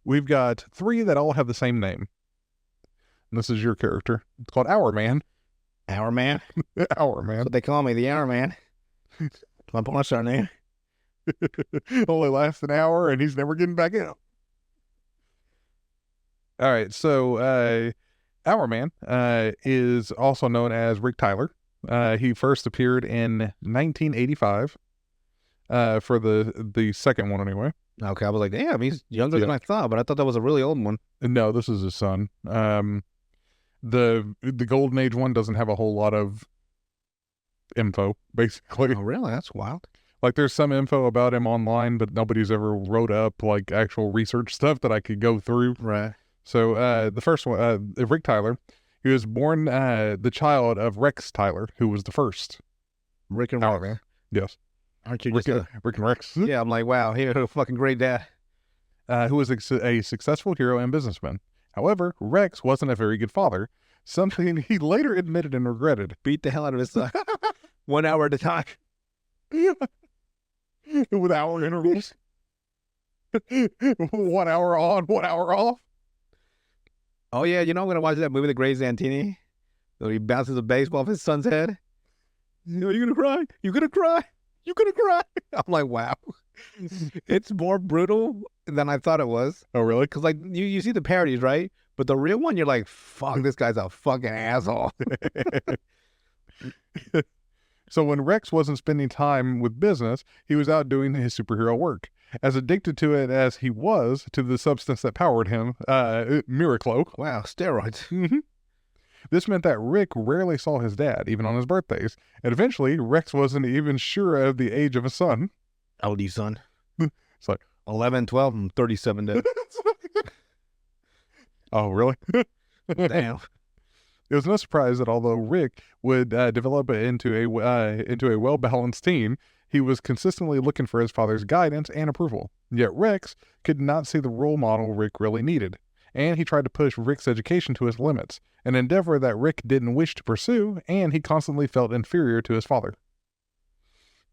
we've got 3 that all have the same name. And this is your character. It's called Hourman. Hourman? Hourman. That's what they call me, the Hourman. That's my porn star name. Only lasts an hour and he's never getting back in. All right, so Hourman is also known as Rick Tyler. He first appeared in 1985 for the second one anyway. Okay, I was like, damn, he's younger than I thought, but I thought that was a really old one. No, this is his son. The Golden Age one doesn't have a whole lot of info, basically. Oh, really? That's wild. Like, there's some info about him online, but nobody's ever wrote up, like, actual research stuff that I could go through. Right. So, the first one, Rick Tyler, he was born the child of Rex Tyler, who was the first. Rick and Rex. Yes. Aren't you Rick, just Rick and Rex. Yeah, I'm like, wow, he had a fucking great dad. Who was a successful hero and businessman. However, Rex wasn't a very good father, something he later admitted and regretted. Beat the hell out of his son. 1 hour at a time. With hour intervals. 1 hour on, 1 hour off. Oh, yeah, I'm going to watch that movie, The Grey Zantini. So he bounces a baseball off his son's head. You're going to cry? You're going to cry? You're going to cry? I'm like, wow. It's more brutal than I thought it was. Oh, really? Because, like, you see the parodies, right? But the real one, you're like, fuck, this guy's a fucking asshole. So when Rex wasn't spending time with business, he was out doing his superhero work. As addicted to it as he was to the substance that powered him, Miraclo. Wow, steroids. This meant that Rick rarely saw his dad, even on his birthdays. And eventually, Rex wasn't even sure of the age of his son. How old are you, son? It's like 11, 12, and 37 days. Oh, really? Damn. It was no surprise that although Rick would develop into a well-balanced teen, he was consistently looking for his father's guidance and approval. Yet Rex could not see the role model Rick really needed, and he tried to push Rick's education to his limits, an endeavor that Rick didn't wish to pursue, and he constantly felt inferior to his father.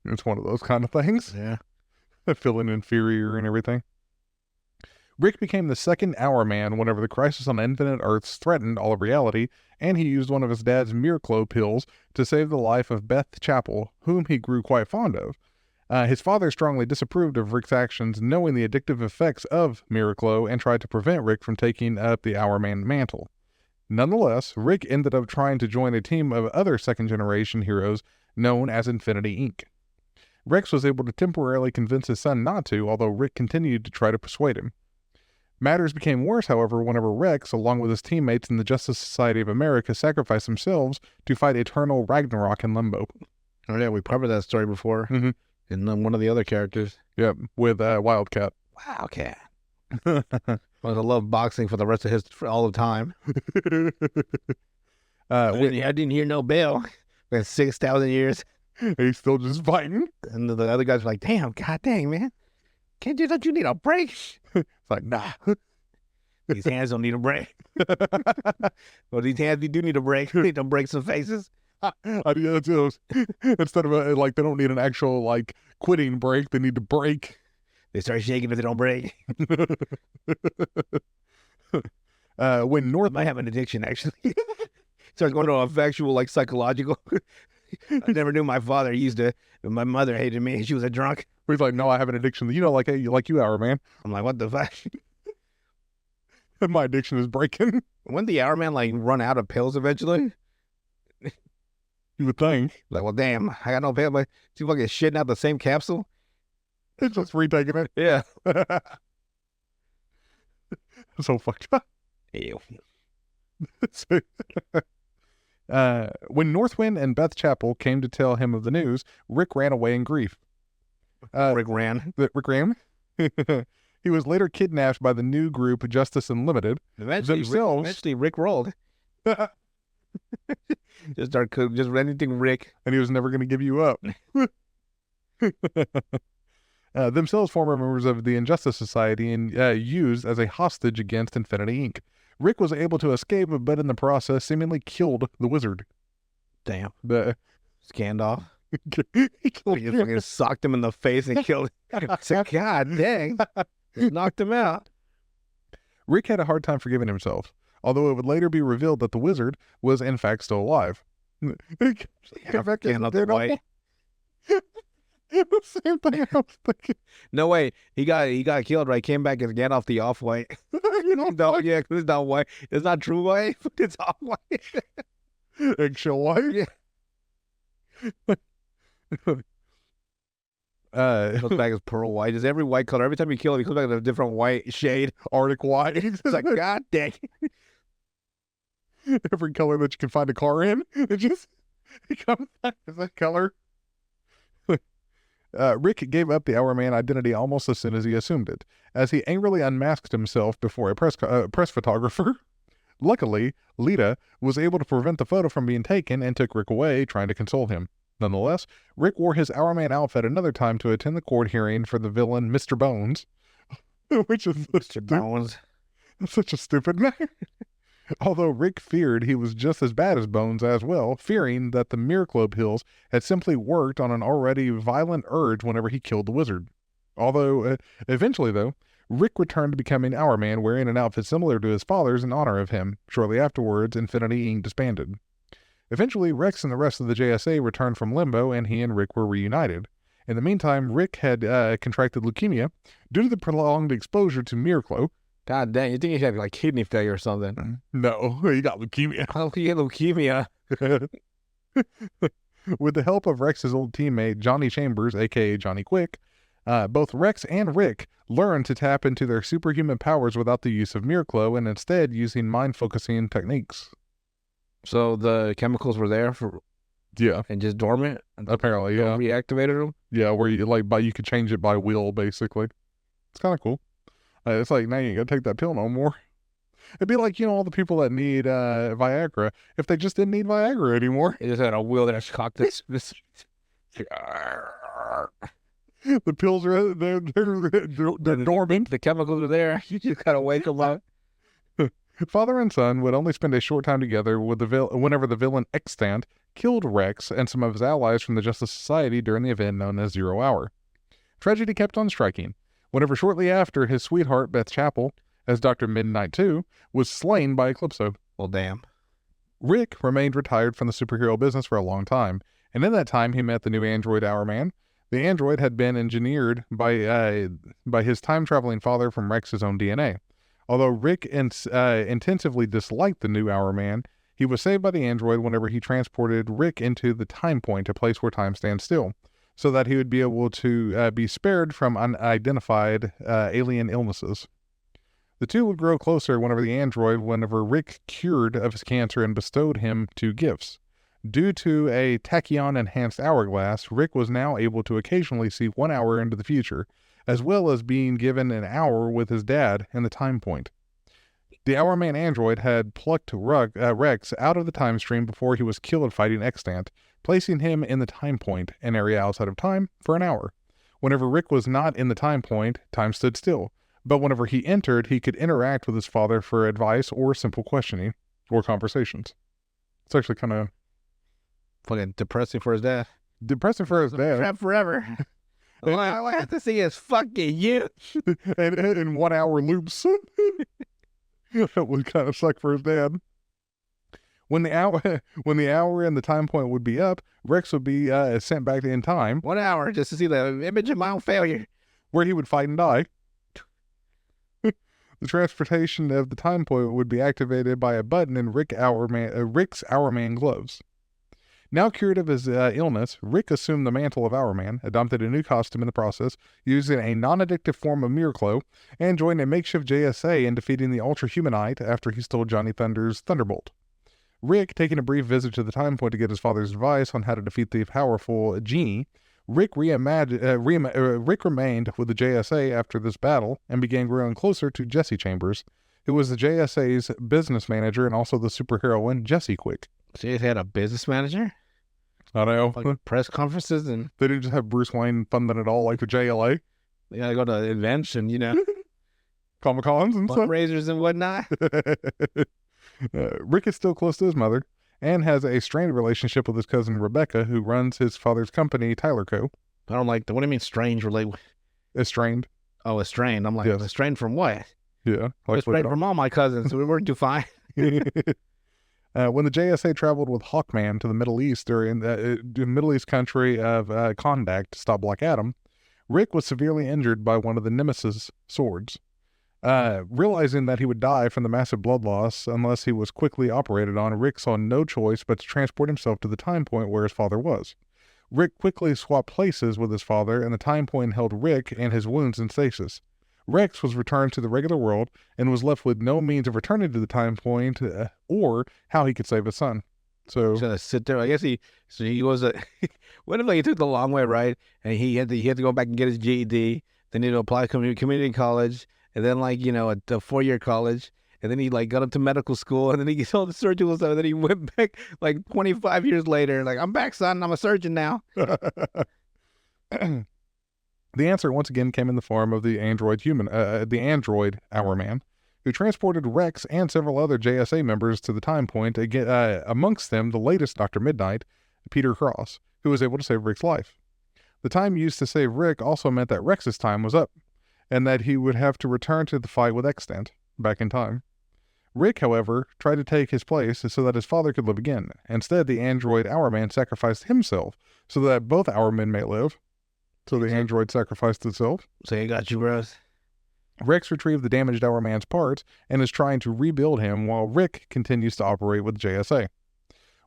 It's one of those kind of things. Yeah. Feeling inferior and everything. Rick became the second Hourman whenever the crisis on Infinite Earths threatened all of reality, and he used one of his dad's Miraclo pills to save the life of Beth Chapel, whom he grew quite fond of. His father strongly disapproved of Rick's actions, knowing the addictive effects of Miraclo, and tried to prevent Rick from taking up the Hourman mantle. Nonetheless, Rick ended up trying to join a team of other second-generation heroes known as Infinity Inc. Rex was able to temporarily convince his son not to, although Rick continued to try to persuade him. Matters became worse, however, whenever Rex, along with his teammates in the Justice Society of America, sacrificed themselves to fight eternal Ragnarok in Limbo. Oh, yeah, we covered that story before. Mm-hmm. In one of the other characters. Yep, with Wildcat. Wildcat. Well, I love boxing for the rest of for all the time. I didn't hear no bell. Been 6,000 years. He's still just fighting. And the other guys are like, damn, god dang, man. Don't you need a break? It's like, nah. These hands don't need a break. Well, these hands, you do need a break. They need to break some faces. Instead of they don't need an actual quitting break, they need to break. They start shaking if they don't break. When North might have an addiction, actually. Starts going to a factual psychological. I never knew my father used to. My mother hated me. She was a drunk. He's like, no, I have an addiction. Like you, Hourman. I'm like, what the fuck? My addiction is breaking. Wouldn't the Hourman run out of pills eventually? You would think. Like, well, damn, I got no pills, but you fucking shitting out the same capsule? It's just retaking it. Yeah. So fucked up. Ew. When Northwind and Beth Chapel came to tell him of the news, Rick ran away in grief. Rick ran. Rick ran? He was later kidnapped by the new group Justice Unlimited. Eventually, Rick rolled. Just anything Rick. And he was never going to give you up. Themselves former members of the Injustice Society and used as a hostage against Infinity Inc. Rick was able to escape, but in the process seemingly killed the wizard. Damn. Scanned off. He fucking socked him in the face and killed him. I said, God dang. Just knocked him out. Rick had a hard time forgiving himself, although it would later be revealed that the wizard was in fact still alive. Gandalf the White. The same thing I was thinking. No way. He got killed, right? Came back as Gandalf the Off-White. No, yeah, because it's not white. It's not true white, but it's off-white. Eggshell white. Yeah. He comes back as pearl white. Just every white color. Every time you kill him, he comes back as a different white shade. Arctic white. It's like, God dang. Every color that you can find a car in. It comes back as that color. Rick gave up the Hourman identity almost as soon as he assumed it, as he angrily unmasked himself before a press photographer. Luckily, Lita was able to prevent the photo from being taken and took Rick away, trying to console him. Nonetheless, Rick wore his Hourman outfit another time to attend the court hearing for the villain Mr. Bones, which is Mr. Bones. such a stupid name. Although Rick feared he was just as bad as Bones as well, fearing that the Miraclo pills had simply worked on an already violent urge whenever he killed the wizard. Although, eventually though, Rick returned to becoming Hourman wearing an outfit similar to his father's in honor of him. Shortly afterwards, Infinity Inc. disbanded. Eventually, Rex and the rest of the JSA returned from Limbo, and he and Rick were reunited. In the meantime, Rick had contracted leukemia due to the prolonged exposure to Miraclo. God dang, you think he had like kidney failure or something? No, he got leukemia. How he had leukemia? With the help of Rex's old teammate, Johnny Chambers, aka Johnny Quick, both Rex and Rick learned to tap into their superhuman powers without the use of Miraclo and instead using mind-focusing techniques. So the chemicals were there Yeah, and just dormant? apparently, yeah. Reactivated them? Yeah, where you you could change it by will, basically. It's kind of cool. It's like, now you ain't gotta take that pill no more. It'd be like, all the people that need Viagra, if they just didn't need Viagra anymore. It just had a wheel that cocked this. The pills are, they're dormant. The chemicals are there. You just gotta wake them up. Father and son would only spend a short time together with whenever the villain Extant killed Rex and some of his allies from the Justice Society during the event known as Zero Hour. Tragedy kept on striking. Whenever shortly after his sweetheart, Beth Chapel, as Dr. Midnight 2, was slain by Eclipso. Well, damn. Rick remained retired from the superhero business for a long time, and in that time he met the new android Hourman. The android had been engineered by his time-traveling father from Rex's own DNA. Although Rick intensively disliked the new Hourman, he was saved by the android whenever he transported Rick into the time point, a place where time stands still, so that he would be able to be spared from unidentified alien illnesses. The two would grow closer whenever Rick cured of his cancer and bestowed him 2 gifts. Due to a tachyon-enhanced hourglass, Rick was now able to occasionally see 1 hour into the future, as well as being given an hour with his dad in the time point. The Hourman android had plucked Rex out of the time stream before he was killed fighting Extant, placing him in the time point, an area outside of time, for an hour. Whenever Rick was not in the time point, time stood still, but whenever he entered, he could interact with his father for advice or simple questioning, or conversations. It's actually kind of Fucking depressing for his dad. depressing for his dad. Trapped forever. All I have to see is fucking you. and in 1 hour loops. That would kind of suck for his dad. When the hour and the time point would be up, Rex would be sent back in time, 1 hour just to see the image of my own failure. where he would fight and die. The transportation of the time point would be activated by a button in Rick's Hourman gloves. Now cured of his illness, Rick assumed the mantle of Hourman, adopted a new costume in the process, using a non-addictive form of Miraclo, and joined a makeshift JSA in defeating the Ultra Humanite after he stole Johnny Thunder's Thunderbolt. Rick, taking a brief visit to the time point to get his father's advice on how to defeat the powerful Genie, Rick remained with the JSA after this battle and began growing closer to Jesse Chambers, who was the JSA's business manager and also the superheroine Jessie Quick. So he had a business manager? I know. Like press conferences and They didn't just have Bruce Wayne funding it all like the JLA. they gotta go to events and, Comic-Cons and stuff. fundraisers and whatnot. Rick is still close to his mother and has a strained relationship with his cousin Rebecca, who runs his father's company, Tyler Co. I don't like what do you mean strange relate? Estranged. Oh, estranged. I'm like, Yes. estranged from what? Yeah. Like It's right from all my cousins. We weren't too fine. When the JSA traveled with Hawkman to the Middle East during the Middle East country of Kondak to stop Black Adam, Rick was severely injured by one of the Nemesis swords. Realizing that he would die from the massive blood loss unless he was quickly operated on, Rick saw no choice but to transport himself to the time point where his father was. Rick quickly swapped places with his father, and the time point held Rick and his wounds in stasis. Rex was returned to the regular world and was left with no means of returning to the time point or how he could save his son. So He's gonna sit there. I guess he was a. What if like he took the long way, right? And he had to go back and get his GED. Then he had to apply to community college, and then like a 4-year college, and then he like got up to medical school, and then he saw the surgical stuff. And then he went back like 25 years later, like I'm back, son. I'm a surgeon now. The answer once again came in the form of the android Hourman, who transported Rex and several other JSA members to the time point, amongst them the latest Dr. Midnight, Peter Cross, who was able to save Rick's life. The time used to save Rick also meant that Rex's time was up, and that he would have to return to the fight with Extant, back in time. Rick, however, tried to take his place so that his father could live again. Instead, the android Hourman sacrificed himself so that both Hourmen may live. So the android sacrificed itself. So he got you, bros. Rex retrieved the damaged Hourman's parts and is trying to rebuild him while Rick continues to operate with JSA.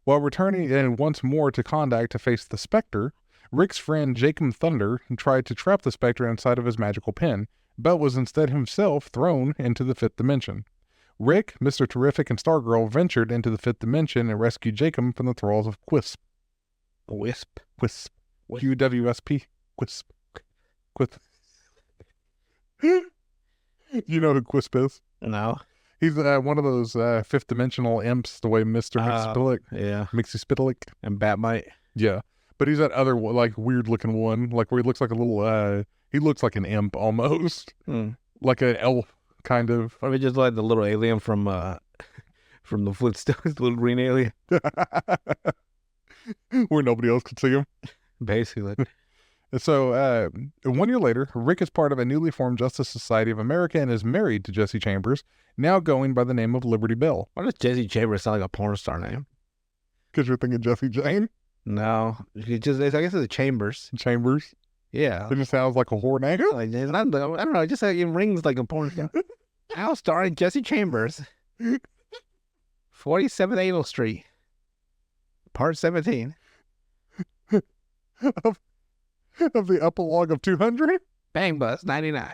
While returning in once more to Kondak to face the Spectre, Rick's friend Jacob Thunder tried to trap the Spectre inside of his magical pen, but was instead himself thrown into the fifth dimension. Rick, Mr. Terrific, and Stargirl ventured into the fifth dimension and rescued Jacob from the thralls of Quisp. Wisp. QWSP. Quisp. You know who Quisp is? No. He's one of those fifth dimensional imps, the way Mr. Yeah. Mixie-Spitalik. And Batmite. Yeah. But he's that other like weird looking one, like where he looks like a little he looks like an imp almost. Like an elf kind of. Probably just like the little alien from the Flintstones, the little green alien. Where nobody else could see him. Basically. So, 1 year later, Rick is part of a newly formed Justice Society of America and is married to Jesse Chambers, now going by the name of Liberty Bell. Why does Jesse Chambers sound like a porn star name? Because you're thinking Jesse Jane? No. I guess it's a Chambers. Chambers? Yeah. It just sounds like a whore name. I don't know. It just it rings like a porn star. Now starring Jesse Chambers. 47th Anal Street. Part 17. Of the epilogue of 200? Bang Bus 99.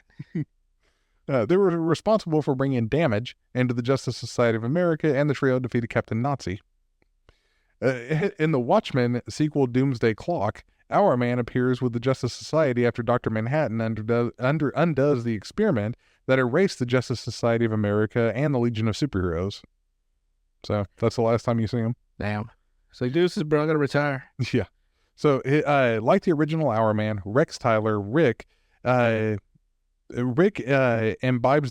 They were responsible for bringing damage into the Justice Society of America, and the trio defeated Captain Nazi. In the Watchmen sequel Doomsday Clock, Hourman appears with the Justice Society after Dr. Manhattan undoes the experiment that erased the Justice Society of America and the Legion of Superheroes. So that's the last time you see him. Damn. So deuces, bro. I gotta retire. Yeah. So, like the original Hourman, Rex Tyler, Rick imbibes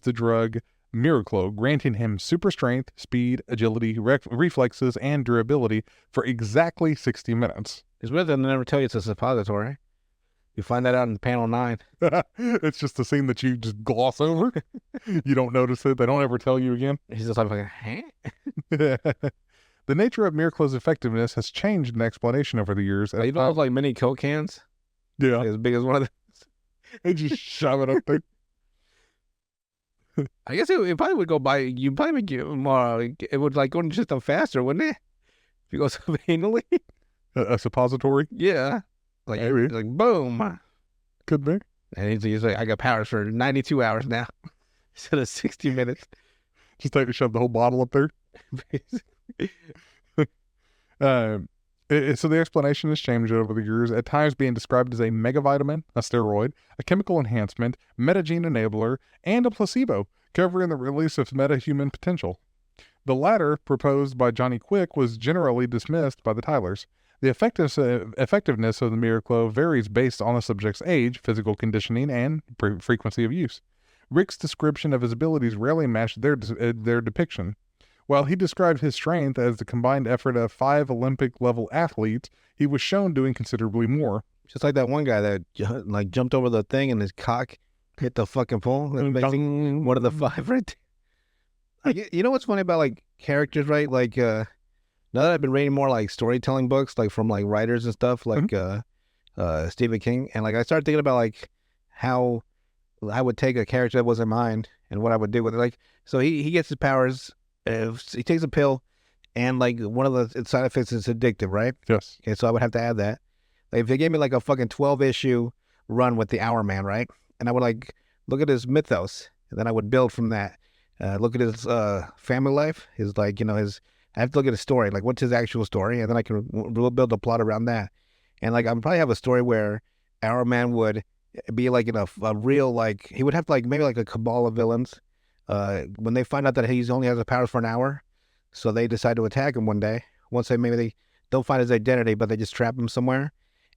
the drug Miraclo, granting him super strength, speed, agility, reflexes, and durability for exactly 60 minutes. It's weird that they never tell you it's a suppository. You find that out in panel 9. It's just a scene that you just gloss over. You don't notice it. They don't ever tell you again. He's just like, huh? The nature of Miraclo's effectiveness has changed in explanation over the years. You know, like mini Coke cans? Yeah. Like as big as one of those. They just shove it up there. I guess it probably would go by, you probably make it more, it would like go into system faster, wouldn't it? If you go anally. A suppository? Yeah. Like, Maybe. Like boom. Could be. And he's like, I got powers for 92 hours now instead of 60 minutes. Just take to shove the whole bottle up there. So the explanation has changed over the years, at times being described as a megavitamin, a steroid, a chemical enhancement, metagene enabler, and a placebo, covering the release of metahuman potential. The latter, proposed by Johnny Quick, was generally dismissed by the Tylers. The effectiveness of the Miraclo varies based on the subject's age, physical conditioning, and frequency of use. Rick's description of his abilities rarely matched their depiction. While he described his strength as the combined effort of 5 Olympic-level athletes, he was shown doing considerably more. Just like that one guy that like jumped over the thing and his cock Hit the fucking pole. That's basically Dong. one of the 5 right there. Like, you know what's funny about like characters, right? Like now that I've been reading more like storytelling books, like from like writers and stuff, like Stephen King, and like I started thinking about like how I would take a character that wasn't mine and what I would do with it. Like, so he gets his powers. He takes a pill, and like one of the side effects is addictive, right? Yes. Okay, so I would have to add that. Like if they gave me like a fucking 12-issue run with the Hourman, right? And I would like look at his mythos, and then I would build from that. Look at his family life, his like, you know, his. I have to look at his story, like what's his actual story, and then I can build a plot around that. And like I would probably have a story where Hourman would be like in a real like he would have like maybe like a cabal of villains. When they find out that he only has the powers for an hour, so they decide to attack him one day. Once they don't find his identity, but they just trap him somewhere,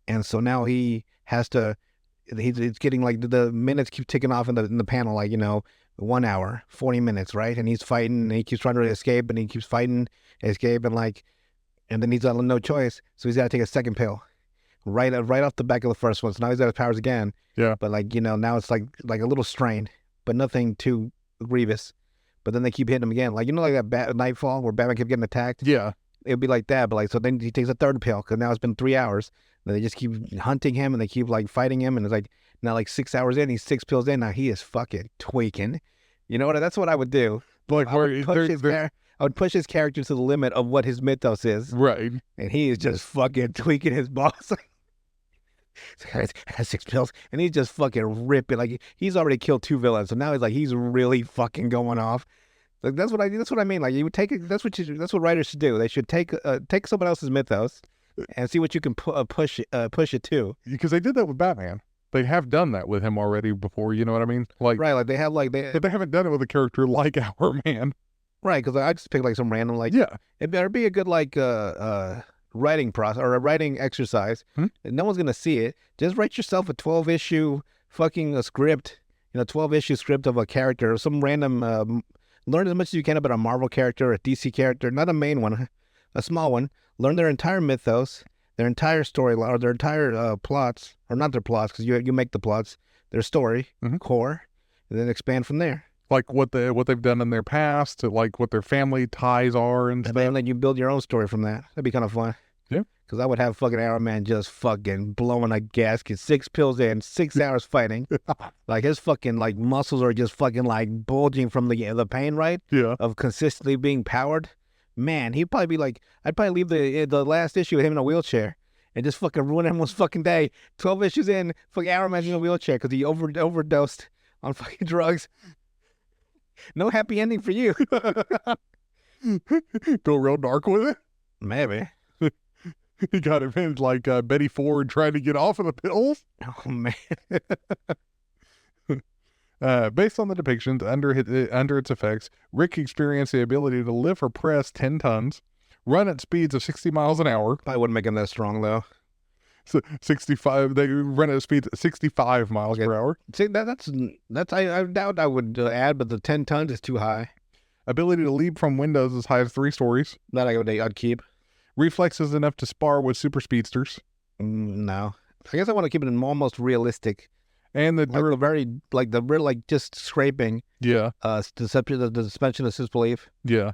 and so now he has to. He's getting like the minutes keep ticking off in the panel, like, you know, 1 hour, 40 minutes, right? And he's fighting, and he keeps trying to escape, and he keeps fighting, escape, and like, and then he's got no choice, so he's got to take a second pill, right off the back of the first one. So now he's got his powers again. Yeah. But like, you know, now it's like a little strained, but nothing too grievous. But then they keep hitting him again, like, you know, like that Nightfall where Batman kept getting attacked. Yeah. It'd be like that, but like, so then he takes a third pill because now it's been 3 hours. And they just keep hunting him, and they keep like fighting him, and it's like now like 6 hours in, he's 6 pills in. Now he is fucking tweaking. You know what? That's what I would do. Like I would push his character to the limit of what his mythos is, right. and he is just fucking tweaking his boss. Has 6 pills, and he's just fucking ripping. Like he's already killed 2 villains, so now he's really fucking going off. Like that's what I mean. Like you would take it. That's what writers should do. They should take someone else's mythos and see what you can push it to. Because they did that with Batman. They have done that with him already before. You know what I mean? Like Right, like they have like but they haven't done it with a character like Our Man. right, because I just pick like some random like Yeah. it better be a good like writing process or a writing exercise. No one's gonna see it. Just write yourself a 12-issue fucking script, 12-issue script of a character or some random. Learn as much as you can about a Marvel character, a DC character, not a main one, a small one. Learn their entire mythos, their entire storyline, or their entire plots, or not their plots, because you make the plots, their story, core, and then expand from there. Like what they've done in their past, to like what their family ties are and stuff. And then you build your own story from that. That'd be kind of fun. Yeah. Because I would have fucking Arrow Man just fucking blowing a gasket, 6 pills in, 6 hours fighting. Like his fucking like muscles are just fucking like bulging from the pain, right? Yeah. Of consistently being powered. Man, he'd probably be like, I'd probably leave the last issue with him in a wheelchair and just fucking ruin everyone's fucking day. 12 issues in, fucking Arrow Man's in a wheelchair because he overdosed on fucking drugs. No happy ending for you. Go real dark with it. Maybe. He got him like Betty Ford trying to get off of the pills. Oh man. Based on the depictions under its effects, Rick experienced the ability to lift or press 10 tons, run at speeds of 60 miles an hour. Probably wouldn't make him that strong though. So 65. They run at speeds of 65 miles per hour. See, that's I doubt I would add, but the 10 tons is too high. Ability to leap from windows as high as 3 stories. That I'd keep. Reflexes enough to spar with super speedsters. No, I guess I want to keep it almost realistic. And the just scraping. Yeah. The suspension of disbelief. Yeah.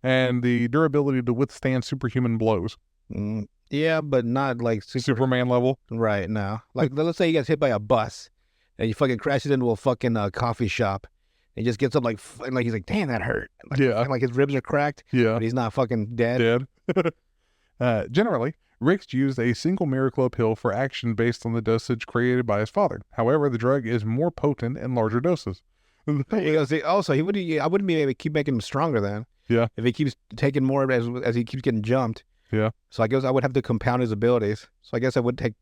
And the durability to withstand superhuman blows. Yeah, but not like Superman level. Right, no. Like let's say he gets hit by a bus and he fucking crashes into a fucking coffee shop. He just gets up like he's like, damn, that hurt. Like, yeah. Like his ribs are cracked. Yeah. But he's not fucking dead. Generally, Rick's used a single Miraclo pill for action based on the dosage created by his father. However, the drug is more potent in larger doses. He goes, also, I wouldn't be able to keep making him stronger then. Yeah. If he keeps taking more as he keeps getting jumped. Yeah. So I guess I would have to compound his abilities. So I guess I would take,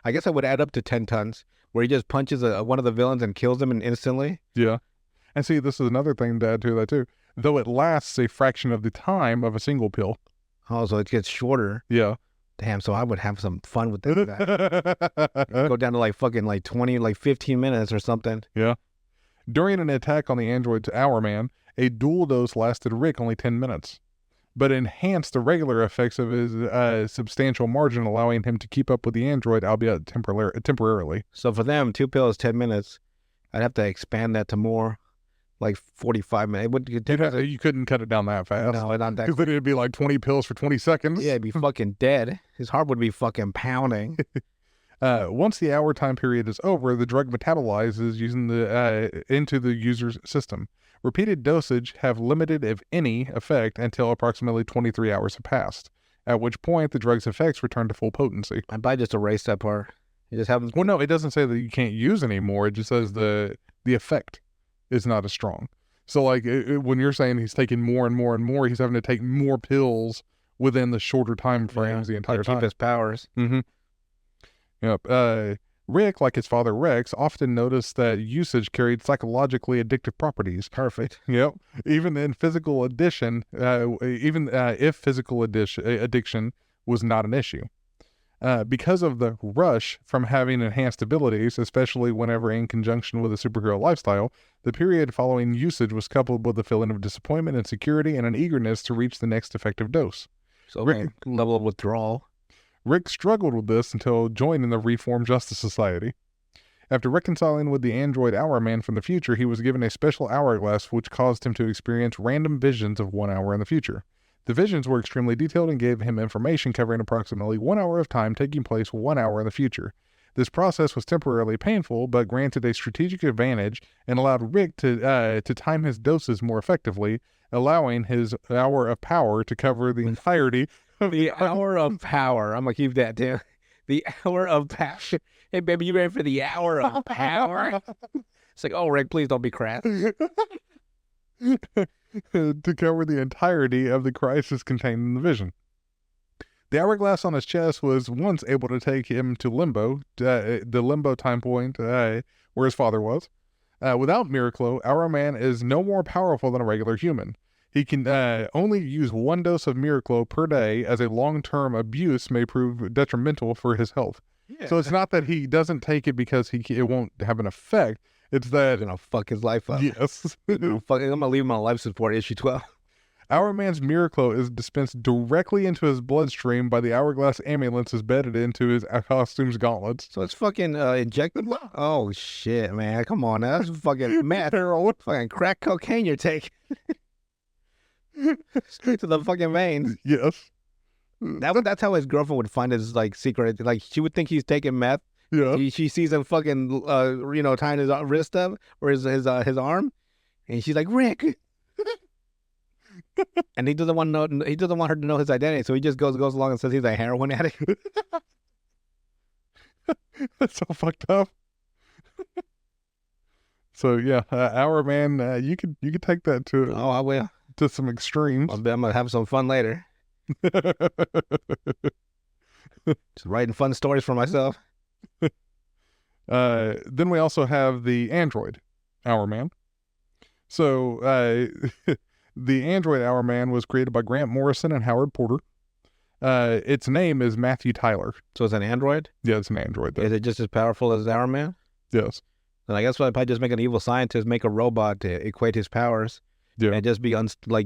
I guess I would add up to 10 tons where he just punches one of the villains and kills them instantly. Yeah. And see, this is another thing to add to that too. Though it lasts a fraction of the time of a single pill. Oh, so it gets shorter. Yeah. Damn, so I would have some fun with that. Go down to like fucking like 20, like 15 minutes or something. Yeah. During an attack on the android's Hourman, a dual dose lasted Rick only 10 minutes, but enhanced the regular effects of his substantial margin, allowing him to keep up with the android, albeit temporarily. So for them, 2 pills, 10 minutes. I'd have to expand that to more, like 45 minutes. You couldn't cut it down that fast. No, not that. Because then it'd be like 20 pills for 20 seconds. Yeah, he'd be fucking dead. His heart would be fucking pounding. Once the hour time period is over, the drug metabolizes into the user's system. Repeated dosage have limited, if any, effect until approximately 23 hours have passed, at which point the drug's effects return to full potency. I might just erase that part. You just haven't. Well, no, it doesn't say that you can't use anymore. It just says the effect is not as strong. So, like, when you're saying he's taking more and more and more, he's having to take more pills within the shorter time frames the entire time. Keep his powers. Mm-hmm. Yep. Rick, like his father Rex, often noticed that usage carried psychologically addictive properties. Perfect. Yep. Even in physical addiction, if physical addiction was not an issue. Because of the rush from having enhanced abilities, especially whenever in conjunction with a superhero lifestyle, the period following usage was coupled with a feeling of disappointment, insecurity, and an eagerness to reach the next effective dose. So level of withdrawal. Rick struggled with this until joining the Reformed Justice Society. After reconciling with the android Hourman from the future, he was given a special hourglass which caused him to experience random visions of 1 hour in the future. The visions were extremely detailed and gave him information covering approximately 1 hour of time taking place 1 hour in the future. This process was temporarily painful, but granted a strategic advantage and allowed Rick to time his doses more effectively, allowing his hour of power to cover the entirety of the hour of power. I'm gonna keep that too. The hour of power. Hey, baby, you ready for the hour of power? It's like, oh, Rick, please don't be crass. To cover the entirety of the crisis contained in the vision. The hourglass on his chest was once able to take him to limbo, the limbo time point where his father was. Without Miraclo, Hourman is no more powerful than a regular human. He can only use 1 dose of Miraclo per day, as a long-term abuse may prove detrimental for his health. Yeah. So it's not that he doesn't take it because it won't have an effect. It's that gonna fuck his life up. Yes. I'm gonna leave him on life support issue 12. Hourman's Miraclo is dispensed directly into his bloodstream by the hourglass ambulance embedded into his costume's gauntlets. So it's fucking injected? Oh shit, man. Come on now. That's fucking meth. Fucking crack cocaine you're taking. Straight to the fucking veins. Yes. That's how his girlfriend would find his like secret. Like she would think he's taking meth. Yeah. She sees him fucking tying his wrist up or his arm, and she's like, Rick. And he doesn't want her to know his identity, so he just goes along and says he's a heroin addict. That's so fucked up. So yeah, Hourman, you could take that to I will to some extremes. I'm gonna have some fun later. Just writing fun stories for myself. Then we also have the android Hourman. So the android Hourman was created by Grant Morrison and Howard Porter. Its name is Matthew Tyler. So it's an android? Yeah, it's an android. Though. Is it just as powerful as Hourman? Yes. Then I guess I'd probably just make an evil scientist, make a robot to equate his powers. Yeah. And just be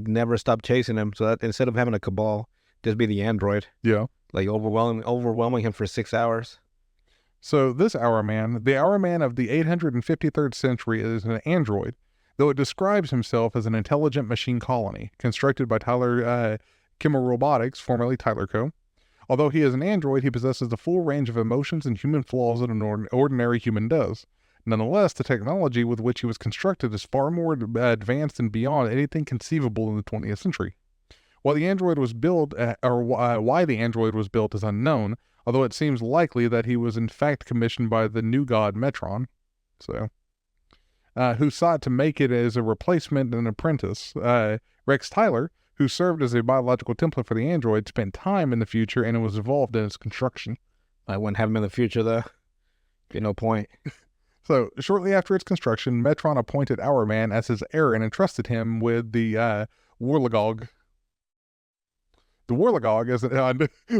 never stop chasing him. So that instead of having a cabal, just be the android. Yeah. Like overwhelming him for 6 hours. So this Hourman, the Hourman of the 853rd century, is an android, though it describes himself as an intelligent machine colony constructed by Tyler Kimmer Robotics, formerly Tyler Co. Although he is an android, he possesses the full range of emotions and human flaws that an ordinary human does. Nonetheless, the technology with which he was constructed is far more advanced and beyond anything conceivable in the 20th century. While the android was built, why the android was built is unknown, although it seems likely that he was in fact commissioned by the new god Metron, who sought to make it as a replacement and apprentice. Rex Tyler, who served as a biological template for the android, spent time in the future and it was involved in its construction. I wouldn't have him in the future, though. Be no point. So, shortly after its construction, Metron appointed Hourman as his heir and entrusted him with the Warlagog. The Warlagog is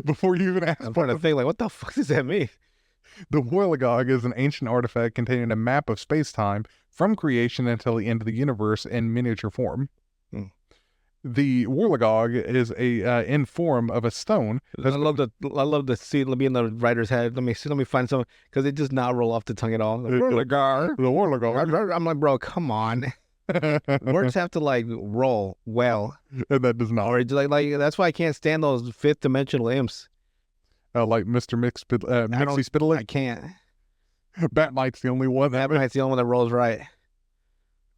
before you even ask. I'm trying to think, what the fuck does that mean? The Warlagog is an ancient artifact containing a map of space-time from creation until the end of the universe in miniature form. The Warlagog is a in form of a stone. I love the see. Let me in the writer's head. Let me find some because it does not roll off the tongue at all. The Warlagog. The Warlagog. I'm like, bro, come on. Words have to like roll well, and that does not. or it's like that's why I can't stand those fifth dimensional imps. Like Mr. Mixie Spittly. I can't. Batmite's the only one. Batmite's the only one that rolls right.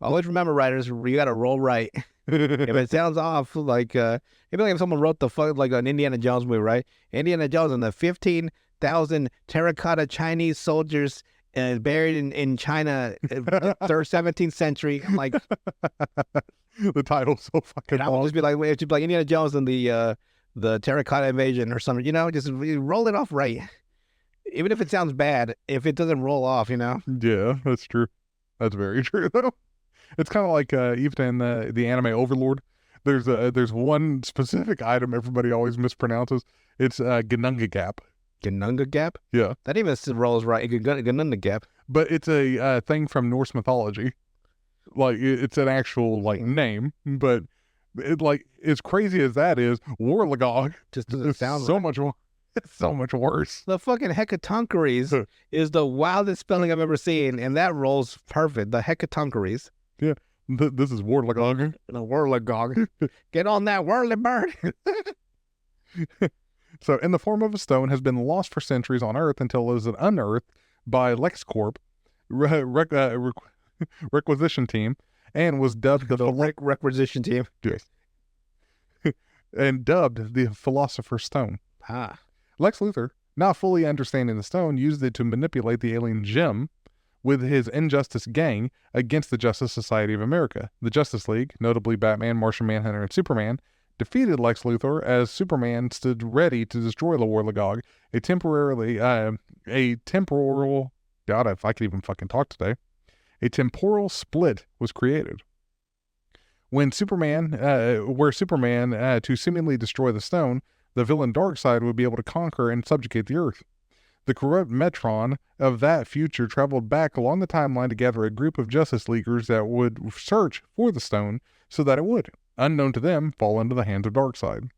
Always remember, writers, you gotta roll right. If it sounds off, like it'd be like if someone wrote the fuck like an Indiana Jones movie, right? Indiana Jones and the 15,000 terracotta Chinese soldiers buried in China, 17th century. I'm like, the title's so fucking. I would just be like, wait, it'd be like Indiana Jones and the terracotta invasion or something. You know, just roll it off right. Even if it sounds bad, if it doesn't roll off, you know. Yeah, that's true. That's very true though. It's kind of like even in the anime Overlord. There's one specific item everybody always mispronounces. It's Ganunga Gap. Ganunga Gap? Yeah. That even rolls right. Ganunga Gap. But it's a thing from Norse mythology. Like it's an actual like name, but it like as crazy as that is, Warlagog just doesn't sound so right. much more. It's so much worse. The fucking Hecatoncheires is the wildest spelling I've ever seen, and that rolls perfect. The Hecatoncheires. Yeah. This is Warlagog. The Warlagog. Get on that whirly bird. So, in the form of a stone, has been lost for centuries on Earth until it was unearthed by LexCorp requisition team, and was dubbed the requisition team. Yes. And dubbed the Philosopher's Stone. Ah. Lex Luthor, not fully understanding the stone, used it to manipulate the alien gem with his Injustice gang against the Justice Society of America. The Justice League, notably Batman, Martian Manhunter, and Superman, defeated Lex Luthor as Superman stood ready to destroy the Warlagog. A temporal, God, if I could even fucking talk today, a temporal split was created. Where Superman, to seemingly destroy the stone, the villain Darkseid would be able to conquer and subjugate the Earth. The corrupt Metron of that future traveled back along the timeline to gather a group of Justice Leaguers that would search for the stone so that it would, unknown to them, fall into the hands of Darkseid.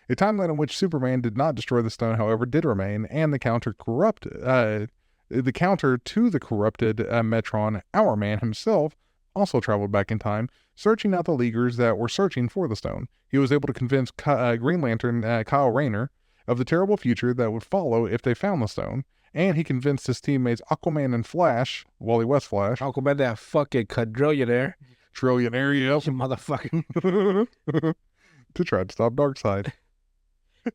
A timeline in which Superman did not destroy the stone, however, did remain, and the counter to the corrupted Metron, Hourman himself, also traveled back in time, searching out the Leaguers that were searching for the stone. He was able to convince Green Lantern Kyle Rayner of the terrible future that would follow if they found the stone, and he convinced his teammates Aquaman and Flash, Wally West Flash. Aquaman, that fucking quadrillionaire. Trillionaire, yep. You motherfucker. To try to stop Darkseid.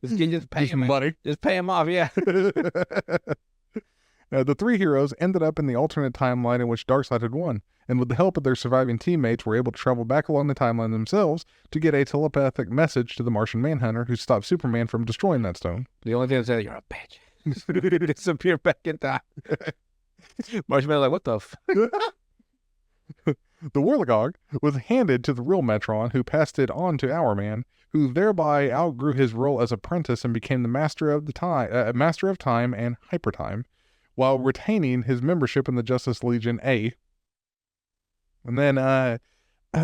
Just pay him money. Just pay him off, yeah. The three heroes ended up in the alternate timeline in which Darkseid had won, and with the help of their surviving teammates were able to travel back along the timeline themselves to get a telepathic message to the Martian Manhunter who stopped Superman from destroying that stone. The only thing that said, you're a bitch. Disappear back in time. Martian Manhunter's like, what the fuck? The Warlagog was handed to the real Metron, who passed it on to Hourman, who thereby outgrew his role as apprentice and became the master of time and hypertime, while retaining his membership in the Justice Legion A. And then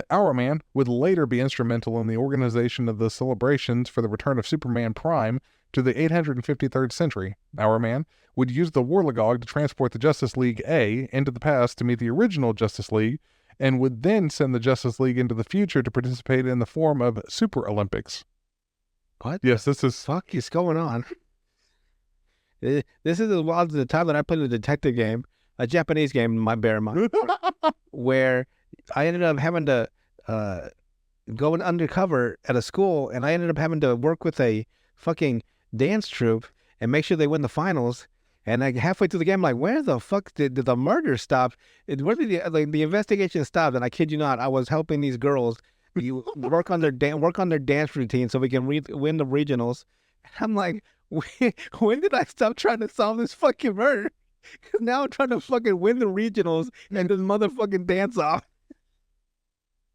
Hourman would later be instrumental in the organization of the celebrations for the return of Superman Prime to the 853rd century. Hourman would use the Warlagog to transport the Justice League A into the past to meet the original Justice League, and would then send the Justice League into the future to participate in the form of Super Olympics. What? Yes, this is... fuck is going on? This is as wild as the time that I played a detective game, a Japanese game, bear in mind, where I ended up having to go undercover at a school, and I ended up having to work with a fucking dance troupe and make sure they win the finals. And like halfway through the game, I'm like, where the fuck did the murder stop? Where did the investigation stop? And I kid you not, I was helping these girls work on their dance routine so we can win the regionals. I'm like, when did I stop trying to solve this fucking murder? Because now I'm trying to fucking win the regionals and this motherfucking dance off.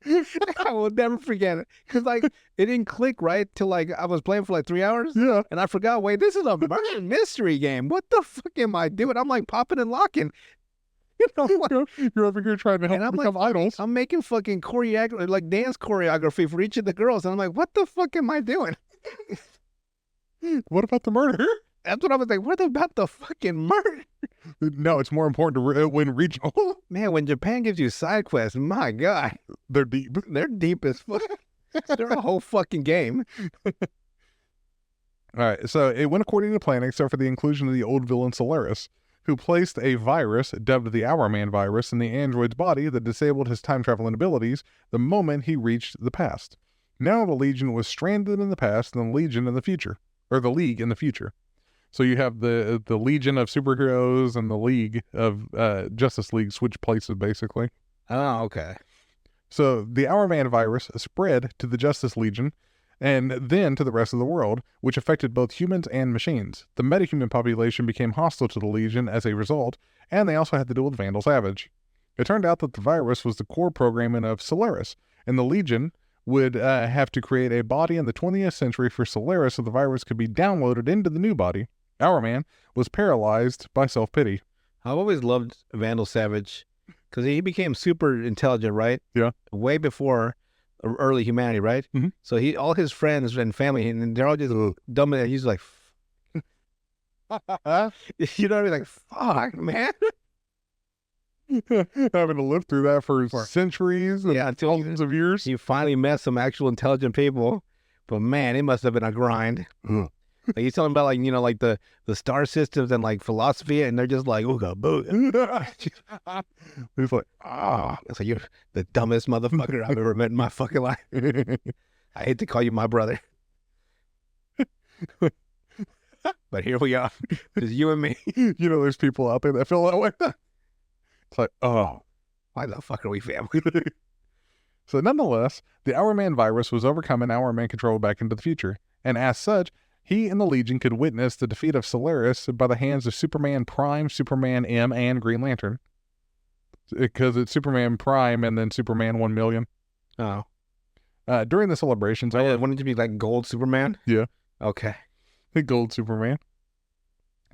I will never forget it. Because, like, it didn't click right till, like, I was playing for, like, 3 hours. Yeah. And I forgot, wait, this is a murder mystery game. What the fuck am I doing? I'm, like, popping and locking. You know, like, You're over here trying to help And I'm them become idols. I'm making fucking choreography, like dance choreography for each of the girls. And I'm like, what the fuck am I doing? What about the murder? That's what I was like, what about the fucking murder? No, it's more important to win regional. Man, when Japan gives you side quests, my God, They're deep. they're deep as fuck. They're a whole fucking game. All right, so it went according to plan, except for the inclusion of the old villain Solaris, who placed a virus, dubbed the Hourman virus, in the android's body that disabled his time-traveling abilities the moment he reached the past. Now the Legion was stranded in the past and the Legion in the future, or the League in the future. So you have the Legion of superheroes and the League of Justice League switch places, basically. Oh, okay. So the Hourman virus spread to the Justice Legion and then to the rest of the world, which affected both humans and machines. The metahuman population became hostile to the Legion as a result, and they also had to deal with Vandal Savage. It turned out that the virus was the core programming of Solaris, and the Legion would have to create a body in the 20th century for Solaris so the virus could be downloaded into the new body. Hourman was paralyzed by self-pity. I've always loved Vandal Savage because he became super intelligent, right? Yeah. Way before early humanity, right? Mhm. So all his friends and family, and they're all just dumb. And he's like, you know what I mean? Like, fuck, man. Having to live through that for centuries and Yeah, until thousands of years. he finally met some actual intelligent people. But man, it must have been a grind. Ugh. Like he's talking about, like, you know, like the star systems and like philosophy, and they're just like, ooga booga. He's like, It's like, you're the dumbest motherfucker I've ever met in my fucking life. I hate to call you my brother, but here we are. It's you and me. you know, there's people out there that feel that way. It's like, oh. Why the fuck are we family? So nonetheless, the Hourman virus was overcome and Hourman controlled back into the future. And as such, he and the Legion could witness the defeat of Solaris by the hands of Superman Prime, Superman M, and Green Lantern. Because it's Superman Prime and then Superman 1,000,000. Oh, During the celebrations, wouldn't it be like Gold Superman? Yeah. Okay. the gold Superman.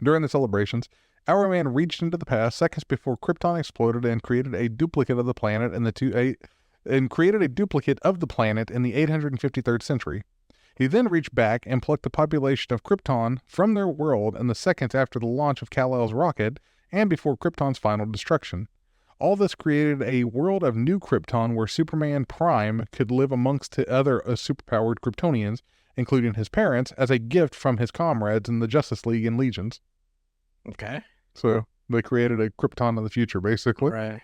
During the celebrations, Hourman reached into the past seconds before Krypton exploded and created a duplicate of the planet in the 853rd century. He then reached back and plucked the population of Krypton from their world in the seconds after the launch of Kal-El's rocket and before Krypton's final destruction. All this created a world of new Krypton where Superman Prime could live amongst the other superpowered Kryptonians, including his parents, as a gift from his comrades in the Justice League and Legions. Okay. So they created a Krypton of the future, basically. Right.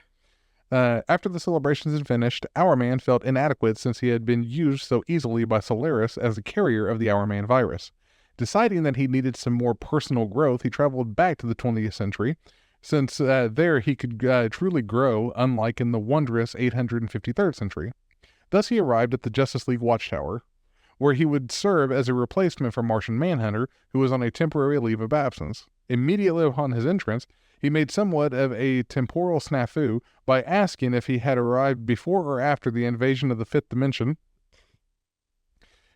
After the celebrations had finished, Hourman felt inadequate since he had been used so easily by Solaris as the carrier of the Hourman virus. Deciding that he needed some more personal growth, he traveled back to the 20th century, since there he could truly grow, unlike in the wondrous 853rd century. Thus he arrived at the Justice League Watchtower, where he would serve as a replacement for Martian Manhunter, who was on a temporary leave of absence. Immediately upon his entrance, he made somewhat of a temporal snafu by asking if he had arrived before or after the invasion of the fifth dimension.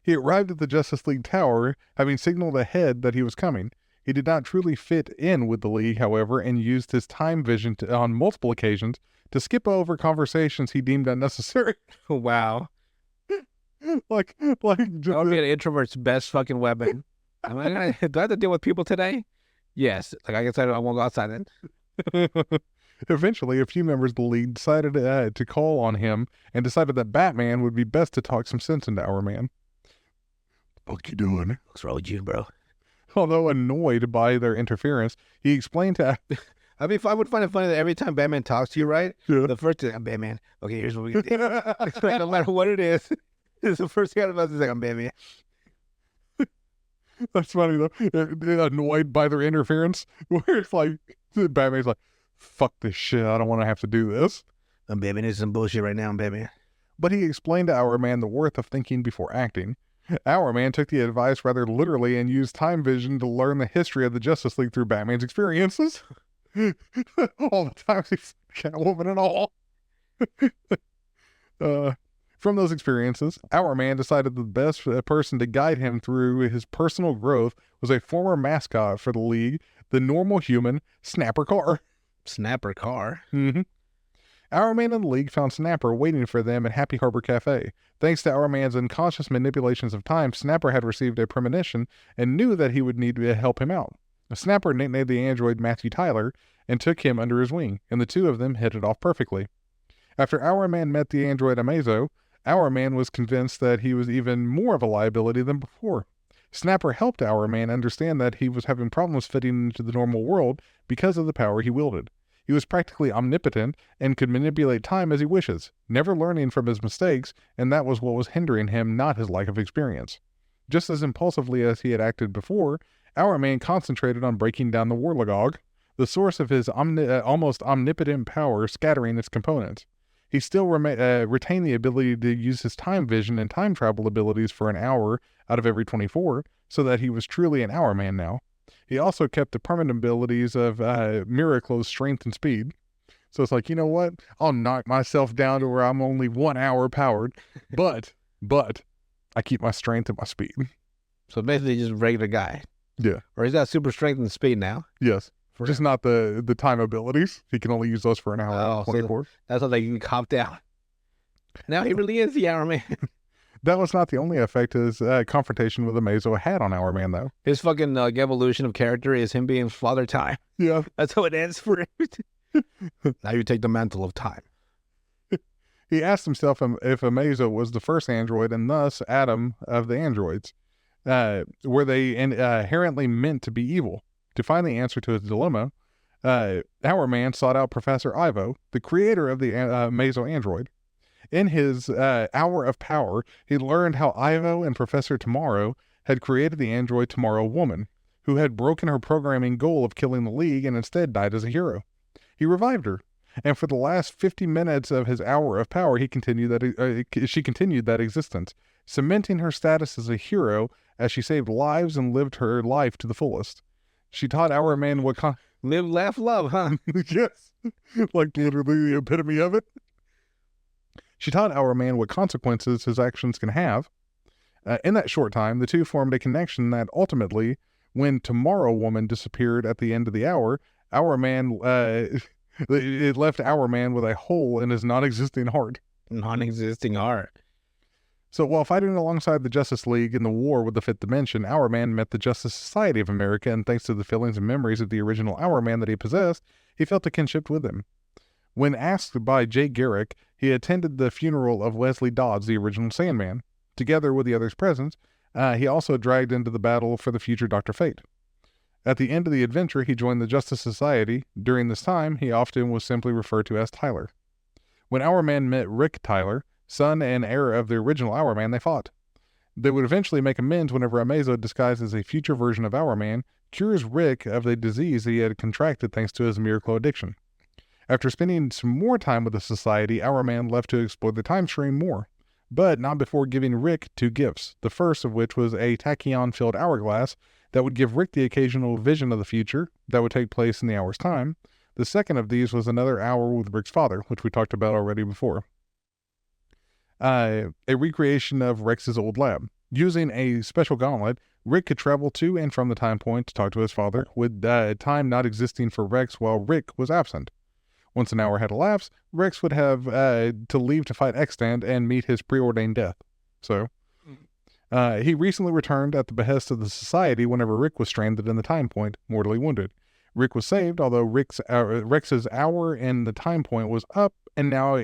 He arrived at the Justice League Tower, having signaled ahead that he was coming. He did not truly fit in with the League, however, and used his time vision on multiple occasions to skip over conversations he deemed unnecessary. Wow. like, That would be an introvert's best fucking weapon. Do I have to deal with people today? Yes. Like, I guess I won't go outside then. Eventually, a few members of the League decided to call on him and decided that Batman would be best to talk some sense into Hourman. What you doing? What's wrong with you, bro? Although annoyed by their interference, he explained to... I mean, I would find it funny that every time Batman talks to you, right? Yeah. The first thing, I'm Batman. Okay, here's what we do. Like, no matter what it is, it's the first thing out of us is like, I'm Batman. That's funny, though. They're annoyed by their interference, where it's like, Batman's like, fuck this shit, I don't want to have to do this. I'm Batman. This is some bullshit right now. I'm Batman. But he explained to Hourman the worth of thinking before acting. Hourman took the advice rather literally and used time vision to learn the history of the Justice League through Batman's experiences. All the times he's Catwoman and all. From those experiences, Hourman decided the best person to guide him through his personal growth was a former mascot for the League, the normal human Snapper Carr. Snapper car. Mm-hmm. Hourman and the League found Snapper waiting for them at Happy Harbor Cafe. Thanks to Hourman's unconscious manipulations of time, Snapper had received a premonition and knew that he would need to help him out. Snapper nicknamed the android Matthew Tyler and took him under his wing, and the two of them hit it off perfectly. After Hourman met the android Amazo, Hourman was convinced that he was even more of a liability than before. Snapper helped Hourman understand that he was having problems fitting into the normal world because of the power he wielded. He was practically omnipotent and could manipulate time as he wishes, never learning from his mistakes, and that was what was hindering him, not his lack of experience. Just as impulsively as he had acted before, Hourman concentrated on breaking down the Warlagog, the source of his almost omnipotent power, scattering its components. He still retained the ability to use his time vision and time travel abilities for an hour out of every 24, so that he was truly an Hourman now. He also kept the permanent abilities of Miraclo's strength and speed. So it's like, you know what? I'll knock myself down to where I'm only 1 hour powered, but I keep my strength and my speed. So basically just a regular guy. Yeah. Or he's got super strength and speed now. Yes. Just not the time abilities. He can only use those for an hour. 24. So that's how they can cop down. Now he really is the Hourman. That was not the only effect his confrontation with Amazo had on Hourman, though. His fucking evolution of character is him being Father Time. Yeah. That's how it ends for him. Now you take the mantle of time. He asked himself if Amazo was the first android and thus Adam of the androids. Were they inherently meant to be evil? To find the answer to his dilemma, Hourman sought out Professor Ivo, the creator of the Amazo android. In his hour of power, he learned how Ivo and Professor Tomorrow had created the android Tomorrow Woman, who had broken her programming goal of killing the League and instead died as a hero. He revived her, and for the last 50 minutes of his hour of power, she continued that existence, cementing her status as a hero as she saved lives and lived her life to the fullest. She taught Hourman what live, laugh, love, huh? Yes, like literally the epitome of it. She taught Hourman what consequences his actions can have. In that short time, the two formed a connection that ultimately, when Tomorrow Woman disappeared at the end of the hour, it left Hourman with a hole in his non-existing heart. Non-existing heart. So while fighting alongside the Justice League in the war with the Fifth Dimension, Hourman met the Justice Society of America, and thanks to the feelings and memories of the original Hourman that he possessed, he felt a kinship with him. When asked by Jay Garrick, he attended the funeral of Wesley Dodds, the original Sandman. Together with the others present, he also dragged into the battle for the future Dr. Fate. At the end of the adventure, he joined the Justice Society. During this time, he often was simply referred to as Tyler. When Hourman met Rick Tyler, son and heir of the original Hourman, they fought. They would eventually make amends whenever Amazo, disguised as a future version of Hourman, cures Rick of the disease he had contracted thanks to his Miraclo addiction. After spending some more time with the Society, Hourman left to explore the time stream more, but not before giving Rick 2 gifts, the first of which was a tachyon-filled hourglass that would give Rick the occasional vision of the future that would take place in the hour's time. The second of these was another hour with Rick's father, which we talked about already before. A recreation of Rex's old lab. Using a special gauntlet, Rick could travel to and from the time point to talk to his father, with time not existing for Rex while Rick was absent. Once an hour had elapsed, Rex would have to leave to fight Extant and meet his preordained death. So, he recently returned at the behest of the Society whenever Rick was stranded in the time point, mortally wounded. Rick was saved, although Rex's hour in the time point was up, and now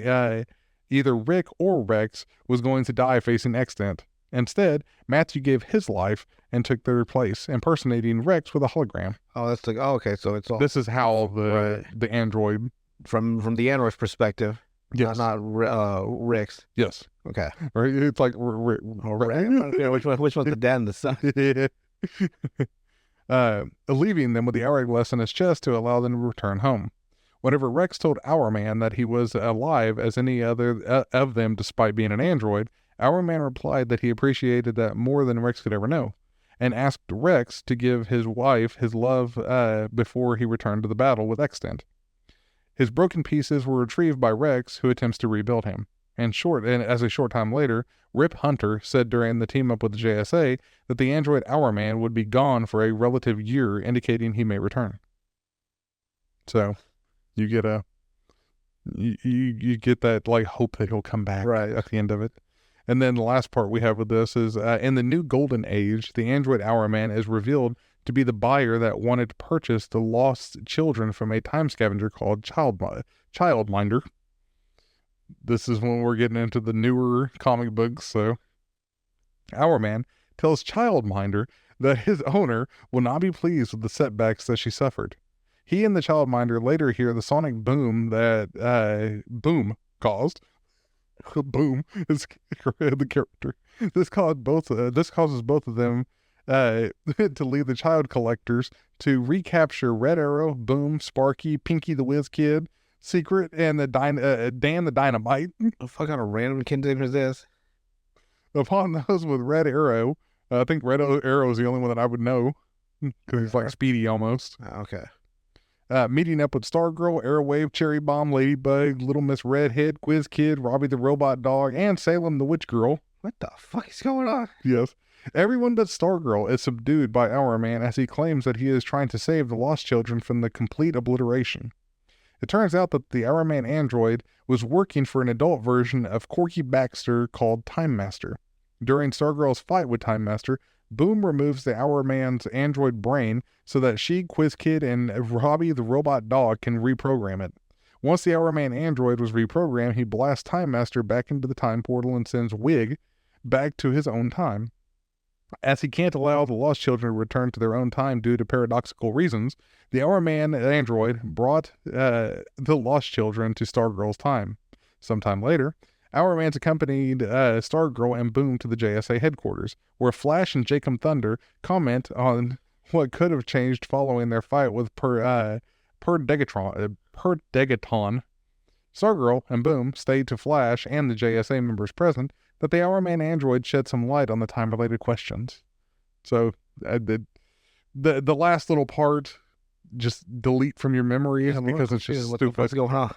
either Rick or Rex was going to die facing Extant. Instead, Matthew gave his life and took their place, impersonating Rex with a hologram. Oh, that's like, oh, okay, so it's all... This is how the android... From the android's perspective. Yes. Not Rick's. Yes. Okay. Right? It's like... Yeah, which one's the dad and the son? Leaving them with the hourglass in his chest to allow them to return home. Whenever Rex told Hourman that he was alive as any other of them despite being an android, Hourman replied that he appreciated that more than Rex could ever know, and asked Rex to give his wife his love before he returned to the battle with Extant. His broken pieces were retrieved by Rex, who attempts to rebuild him. And as a short time later, Rip Hunter said during the team-up with the JSA that the android Hourman would be gone for a relative year, indicating he may return. So, You get you get that like hope that he'll come back Right. at the end of it. And then the last part we have with this is in the new golden age, the android Hourman is revealed to be the buyer that wanted to purchase the lost children from a time scavenger called Childminder. This is when we're getting into the newer comic books. So Hourman tells Childminder that his owner will not be pleased with the setbacks that she suffered. He and the Childminder later hear the sonic boom that Boom caused. Boom is the character. This causes both of them to lead the child collectors to recapture Red Arrow, Boom, Sparky, Pinky the Whiz Kid, Secret, and Dan the Dynamite. What fuck kind of random kid name is this? Upon those with Red Arrow, I think Red Arrow is the only one that I would know because he's like Speedy almost. Okay. Meeting up with Stargirl, Airwave, Cherry Bomb, Ladybug, Little Miss Redhead, Quiz Kid, Robbie the Robot Dog, and Salem the Witch Girl. What the fuck is going on? Yes. Everyone but Stargirl is subdued by Hourman as he claims that he is trying to save the lost children from the complete obliteration. It turns out that the Hourman android was working for an adult version of Corky Baxter called Time Master. During Stargirl's fight with Time Master, Boom removes the Hourman's android brain so that she, Quiz Kid, and Robbie the Robot Dog can reprogram it. Once the Hourman android was reprogrammed, he blasts Time Master back into the time portal and sends Wig back to his own time. As he can't allow the lost children to return to their own time due to paradoxical reasons, the Hourman android brought the lost children to Stargirl's time. Sometime later, Hourman's accompanied Stargirl and Boom to the JSA headquarters, where Flash and Jacob Thunder comment on what could have changed following their fight with Degaton. Stargirl and Boom state to Flash and the JSA members present that the Hourman android shed some light on the time-related questions. So the last little part, just delete from your memory because it's just what stupid. the fuck's going on?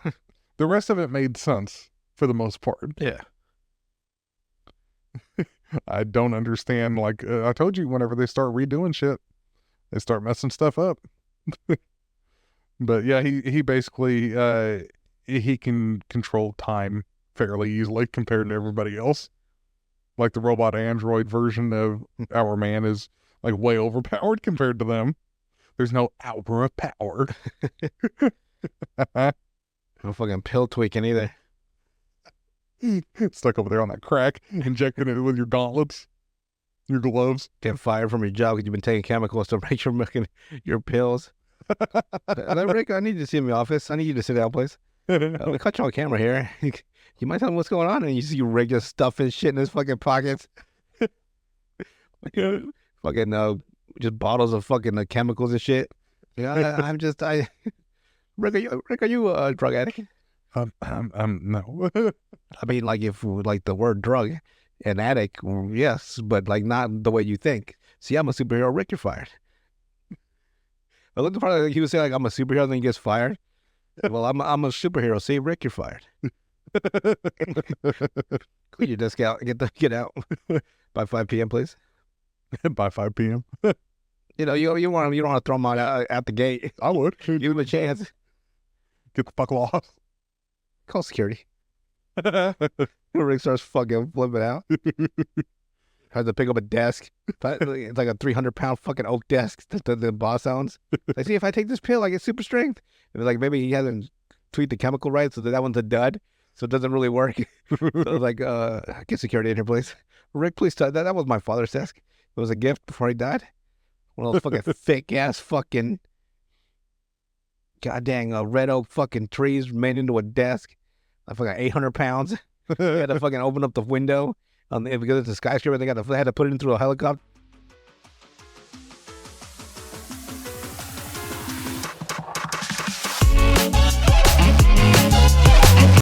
The rest of it made sense for the most part. Yeah. I don't understand. Like I told you, whenever they start redoing shit, they start messing stuff up. But yeah, he basically he can control time fairly easily compared to everybody else. Like the robot android version of Hourman is like way overpowered compared to them. There's no hour of power. No fucking pill tweaking either. Stuck over there on that crack, injecting it with your gauntlets, your gloves. Get fired from your job because you've been taking chemicals to make your pills. Rick, I need you to see in my office. I need you to sit down, please. We caught you on camera here. You might tell me what's going on, and you see Rick just stuffing shit in his fucking pockets. Fucking just bottles of fucking chemicals and shit. Yeah, Rick, are you a drug addict? No. I mean, like if like the word drug and addict, yes, but like not the way you think. See, I'm a superhero. Rick, you're fired. I looked at the part like he was saying like I'm a superhero, then he gets fired. Well, I'm a superhero. See, Rick, you're fired. Clean your desk out and get out by 5 p.m. please. By 5 p.m. You don't want to throw him out at the gate. I would. Give him a chance. Get the fuck lost. Call security. Rick starts fucking flipping out. Has to pick up a desk. It's like a 300-pound fucking oak desk that the boss owns. Like, see, if I take this pill, I get super strength. And like maybe he hasn't tweaked the chemical right, so that one's a dud. So it doesn't really work. So like, get security in here, please. Rick, please tell that was my father's desk. It was a gift before he died. One of those fucking fake ass fucking goddamn red oak fucking trees made into a desk. I fucking 800 pounds. They had to fucking open up the window because it's a skyscraper. They had to put it in through a helicopter.